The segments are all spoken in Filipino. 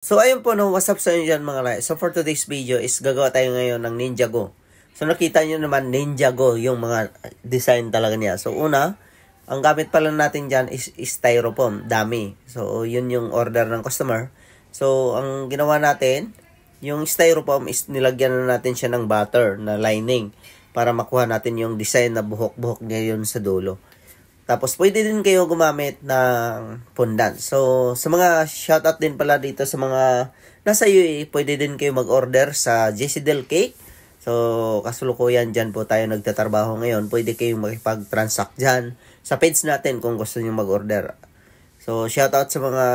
So ayun po no, what's up sa inyo dyan mga lai. So for today's video is gagawa tayo ngayon ng Ninjago. So nakita nyo naman Ninjago yung mga design talaga niya. So una, ang gamit pala natin dyan is styrofoam, dami. So yun yung order ng customer. So ang ginawa natin, yung styrofoam is nilagyan na natin siya ng butter na lining para makuha natin yung design na buhok-buhok niya yun sa dulo. Tapos, pwede din kayo gumamit ng fondant. So, sa mga shoutout din pala dito sa mga nasa UAE, pwede din kayo mag-order sa JC Del Cake. So, kasulukuyan dyan po tayo nagtatrabaho ngayon. Pwede kayong makipag-transact dyan sa page natin kung gusto nyo mag-order. So, shoutout sa mga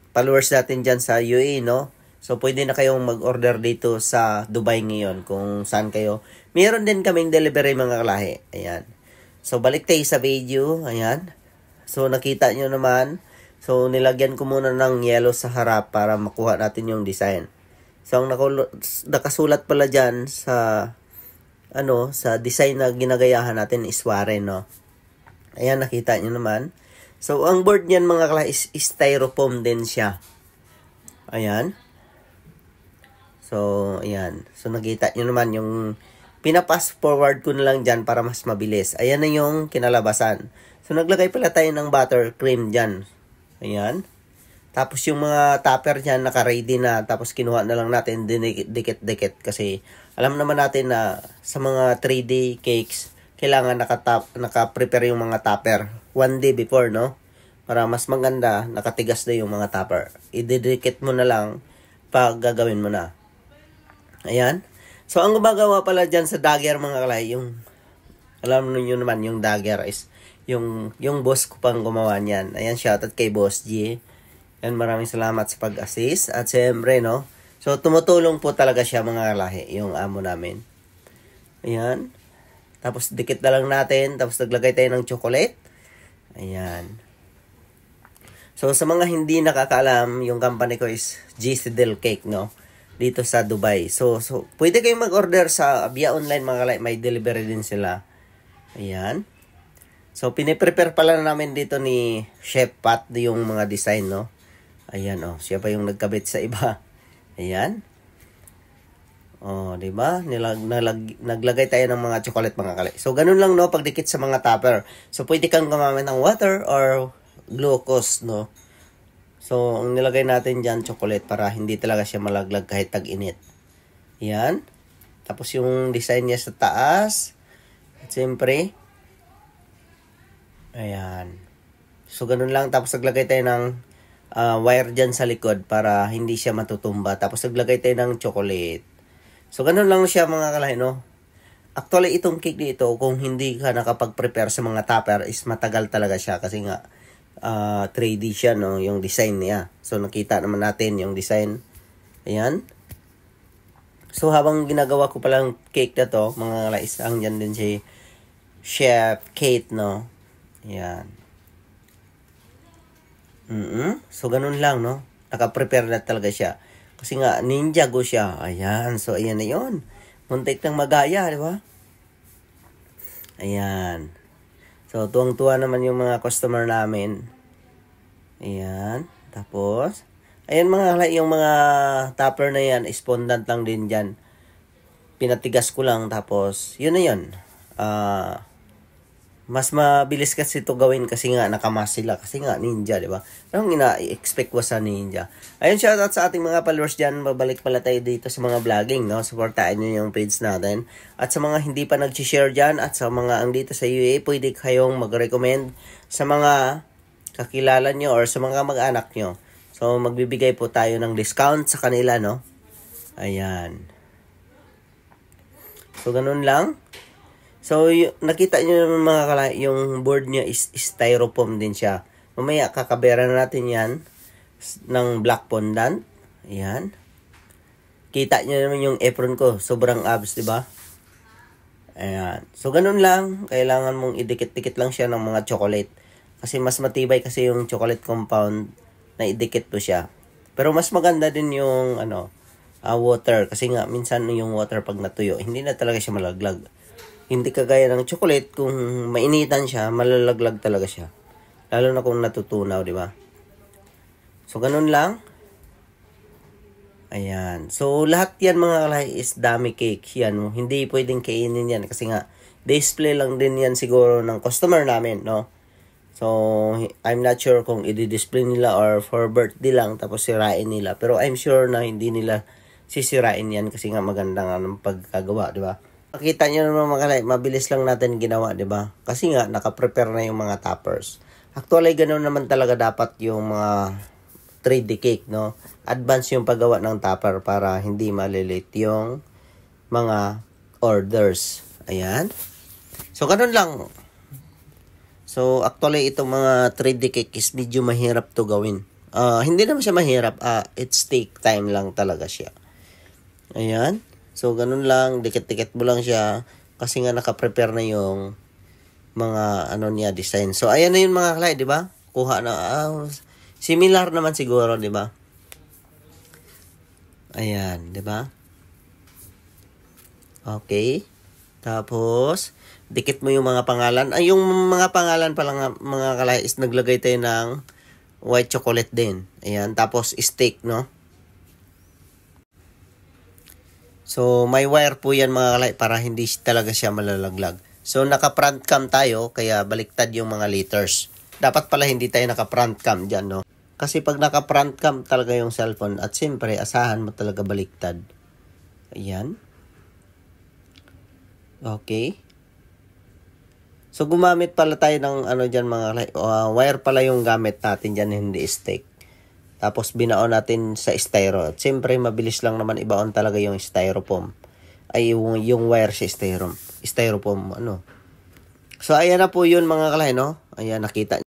followers natin dyan sa UAE, no? So, pwede na kayong mag-order dito sa Dubai ngayon kung saan kayo. Meron din kaming delivery mga kalahi. Ayan. So, balik tayo sa video. Ayan. So, nakita nyo naman. So, nilagyan ko muna ng yellow sa harap para makuha natin yung design. So, ang nakasulat pala dyan sa, sa design na ginagayahan natin is Warren, no? Ayan, nakita nyo naman. So, ang board niyan mga kala is styrofoam din siya. Ayan. So, ayan. So, nakita nyo naman yung pinapass forward ko na lang dyan para mas mabilis. Ayan na yung kinalabasan. So, naglagay pala tayo ng buttercream dyan. Ayan. Tapos, yung mga topper dyan, naka-ready na. Tapos, kinuha na lang natin dikit-dikit. Kasi, alam naman natin na sa mga 3D cakes, kailangan naka-prepare yung mga topper. 1 day before, no? Para mas maganda, nakatigas na yung mga topper. Ididikit mo na lang pag gagawin mo na. Ayan. So, ang gumagawa pala dyan sa dagger mga kalay, alam niyo naman, yung dagger is, yung boss ko pang gumawa niyan. Ayan, shoutout kay Boss G. Ayan, maraming salamat sa pag-assist. At siyempre, no, so, tumutulong po talaga siya mga kalahi, yung amo namin. Ayan. Tapos, dikit na lang natin. Tapos, naglagay tayo ng chocolate. Ayan. So, sa mga hindi nakakaalam, yung company ko is JC Del Cake, no? Dito sa Dubai. So pwede kayong mag-order sa via online mga kalay. May delivery din sila. Ayan. So, piniprepare pala namin dito ni Chef Pat yung mga design, no? Ayan, oh. Siya pa yung nagkabit sa iba. Ayan. Oh, di ba? Naglagay tayo ng mga chocolate mga kalay. So, ganun lang, no? Pagdikit sa mga topper. So, pwede kang gumamit ng water or glucose, no? So, ang nilagay natin dyan, chocolate, para hindi talaga siya malaglag kahit tag-init. Yan. Tapos yung design niya sa taas. At siyempre, ayan. So, ganun lang. Tapos, naglagay tayo ng wire dyan sa likod para hindi siya matutumba. Tapos, naglagay tayo ng chocolate. So, ganun lang siya mga kalahi, no? Actually, itong cake dito, kung hindi ka nakapag-prepare sa mga topper, is matagal talaga siya kasi nga, 3D siya, no, yung design niya. So, nakita naman natin yung design. Ayan. So, habang ginagawa ko palang cake na to, mga kalais, ang dyan din si Chef Kate, no. Ayan. So, ganun lang, no. Naka-prepare na talaga siya. Kasi nga, Ninjago siya. Ayan. So, ayan na yun. Muntik ng magaya, di ba? Ayan. So, tuwang-tuwa naman yung mga customer namin. Ayan. Tapos, ayan yung mga topper na yan, is fondant lang din dyan. Pinatigas ko lang, tapos, yun na yun. Mas mabilis kasi ito gawin kasi nga nakamas sila. Kasi nga ninja, di ba? Anong ina-expect ko sa ninja? Ayun, shoutout sa ating mga followers dyan. Babalik pala tayo dito sa mga vlogging, no? Supportaan nyo yung page natin. At sa mga hindi pa nag-share dyan, at sa mga ang dito sa UAE, pwede kayong mag-recommend sa mga kakilala nyo or sa mga mag-anak nyo. So, magbibigay po tayo ng discount sa kanila, no? Ayan. So, ganun lang. So, nakita nyo naman mga kalay, yung board niya is styrofoam din siya. Mamaya, kakabera na natin yan ng black fondant. Ayan. Kita nyo naman yung apron ko. Sobrang abs, diba? Ayan. So, ganun lang. Kailangan mong idikit-dikit lang siya ng mga chocolate. Kasi mas matibay kasi yung chocolate compound na idikit po siya. Pero mas maganda din yung water. Kasi nga, minsan yung water pag natuyo, hindi na talaga siya malaglag. Hindi kagaya ng chocolate, kung mainitan siya, malalaglag talaga siya. Lalo na kung natutunaw, di ba? So, ganun lang. Ayan. So, lahat yan mga kalay is dummy cake. Yan. Hindi pwedeng kainin yan kasi nga, display lang din yan siguro ng customer namin, no? So, I'm not sure kung i-display nila or for birthday lang tapos sirain nila. Pero I'm sure na hindi nila sisirain yan kasi nga maganda nga ng pagkagawa, di ba? Makita nyo naman mga kalay, mabilis lang natin ginawa, di ba? Kasi nga, nakaprepare na yung mga toppers. Actually, ganoon naman talaga dapat yung mga 3D cake, no? Advance yung paggawa ng topper para hindi malilate yung mga orders. Ayan. So, ganun lang. So, actually, itong mga 3D cake is medyo mahirap to gawin. Hindi naman siya mahirap. It's take time lang talaga siya. Ayan. So, ganun lang. Dikit-dikit mo lang siya. Kasi nga nakaprepare na yung mga niya design. So, ayan na yung mga kalay, di ba? Kuha na. Similar naman siguro, di ba? Ayan, di ba? Okay. Tapos, dikit mo yung mga pangalan. Yung mga pangalan pa lang mga kalay is naglagay tayo ng white chocolate din. Ayan. Tapos, steak, no? So, may wire po yan mga kalay para hindi talaga siya malalaglag. So, naka-front cam tayo, kaya baliktad yung mga liters. Dapat pala hindi tayo naka-front cam dyan, no? Kasi pag naka-front cam talaga yung cellphone, at siyempre, asahan mo talaga baliktad. Ayan. Okay. So, gumamit pala tayo ng dyan mga wire pala yung gamit natin dyan, hindi stick. Tapos, binaon natin sa styro. At siyempre, mabilis lang naman ibaon talaga yung styrofoam. Ay, yung wire sa styrofoam, So, ayan na po yun mga kalay, no? Ayan, nakita